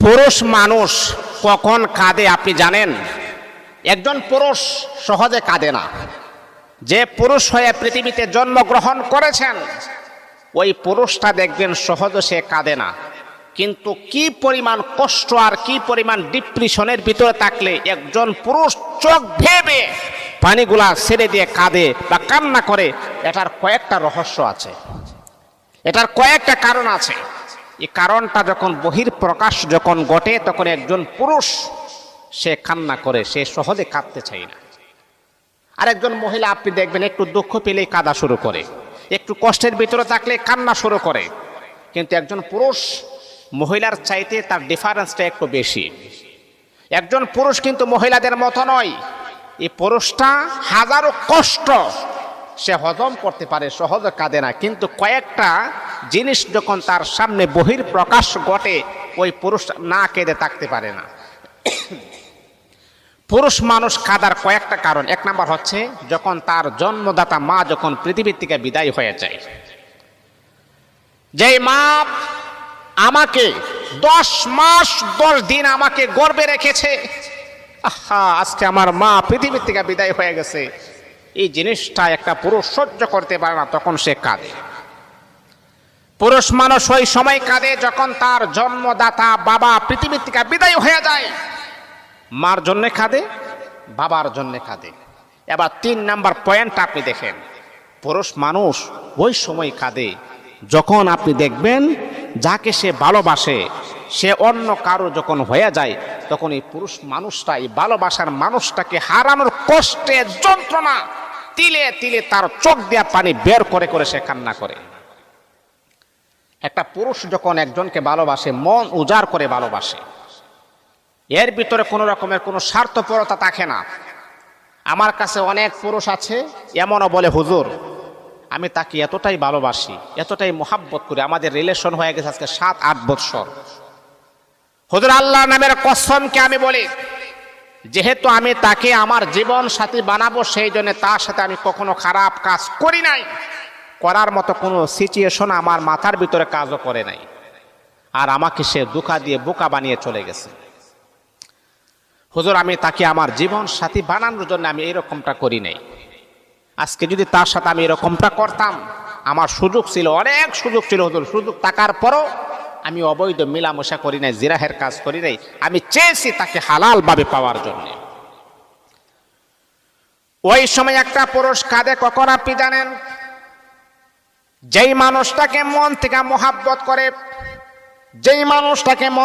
পুরুষ মানুষ কখন কাঁদে আপনি জানেন? একজন পুরুষ সহজে কাঁদে না। যে পুরুষ হয়ে পৃথিবীতে জন্মগ্রহণ করেছেন ওই পুরুষটা দেখবেন সহজে সে কাঁদে না, কিন্তু কি পরিমাণ কষ্ট আর কি পরিমাণ ডিপ্রেশনের ভিতরে থাকলে একজন পুরুষ চোখ ভেবে পানিগুলা ছেড়ে দিয়ে কাঁদে বা কান্না করে, এটার কয়েকটা রহস্য আছে, এটার কয়েকটা কারণ আছে। এই কারণটা যখন বহিঃপ্রকাশ যখন ঘটে তখন একজন পুরুষ সে কান্না করে, সে সহজে কাঁদতে চায় না। আর একজন মহিলা আপনি দেখবেন একটু দুঃখ পেলেই কাঁদা শুরু করে, একটু কষ্টের ভিতরে থাকলে কান্না শুরু করে। কিন্তু একজন পুরুষ মহিলার চাইতে তার ডিফারেন্সটা একটু বেশি। একজন পুরুষ কিন্তু মহিলাদের মতো নয়। এই পুরুষটা হাজারো কষ্ট সে হজম করতে পারে, সহজে কাঁদে না। কিন্তু কয়েকটা জিনিস যখন তার সামনে বহিঃপ্রকাশ ঘটে ওই পুরুষ না কেঁদে থাকতে পারে না। পুরুষ মানুষ কাঁদার কয়েকটা কারণ। এক নাম্বার হচ্ছে যখন তার জন্মদাতা মা যখন পৃথিবীর থেকে বিদায় হয়ে যায়। যেই মা আমাকে 10 মাস 10 দিন আমাকে গর্ভে রেখেছে, আজকে আমার মা পৃথিবীর থেকে বিদায় হয়ে গেছে, এই জিনিসটা একটা পুরুষ সহ্য করতে পারে না, তখন সে কাঁদে। পুরুষ মানুষ ওই সময় কাঁদে যখন তার জন্মদাতা বাবা পৃথিবীর থেকে বিদায় হয়ে যায়। মার জন্য কাঁদে, বাবার জন্য কাঁদে। এবার 3 নাম্বার পয়েন্ট আপনি দেখেন, পুরুষ মানুষ ওই সময় কাঁদে যখন আপনি দেখবেন যাকে সে ভালোবাসে সে অন্য কারো যখন হয়ে যায়, তখন এই পুরুষ মানুষটা এই ভালোবাসার মানুষটাকে হারানোর কষ্টে যন্ত্রণা তিলে তিলে তার চোখ দিয়ে পানি বের করে করে সে কান্না করে। একটা পুরুষ যখন একজনকে ভালোবাসে, মন উজাড় করে ভালোবাসে, এর ভিতরে কোনো রকমের কোনো স্বার্থপরতা থাকে না। আমার কাছে অনেক পুরুষ আছে এমনও বলে, হুজুর আমি তাকে এতটাই ভালোবাসি, এতটাই মোহাব্বত করি, আমাদের রিলেশন হয়ে গেছে আজকে 7-8 বছর। হুজুর আল্লাহর নামের কসমকে আমি বলি, যেহেতু আমি তাকে আমার জীবন সাথী বানাবো সেই জন্য তার সাথে আমি কখনো খারাপ কাজ করি নাই, করার মতো কোনো সিচুয়েশন আমার মাথার ভিতরে কাজও করে নাই, আর আমাকে সে ধোঁকা দিয়ে বোকা বানিয়ে চলে গেছে। হুজুর আমি তাকে আমার জীবন সাথী বানানোর জন্য আমি এরকমটা করি নাই। আজকে যদি তার সাথে আমি এরকমটা করতাম, আমার সুযোগ ছিল, অনেক সুযোগ ছিল হুজুর, সুযোগ থাকার পরও আমি অবৈধ মিলামেশা করি নাই, জিরাহের কাজ করি নাই, আমি চেয়েছি তাকে হালাল ভাবে পাওয়ার জন্য। ওই সময় একটা পুরুষ কাঁদে কখন আপনি জানেন? যেই মানুষটাকে মন থেকে মোহাব্বত করে, যেই মানুষটাকে মন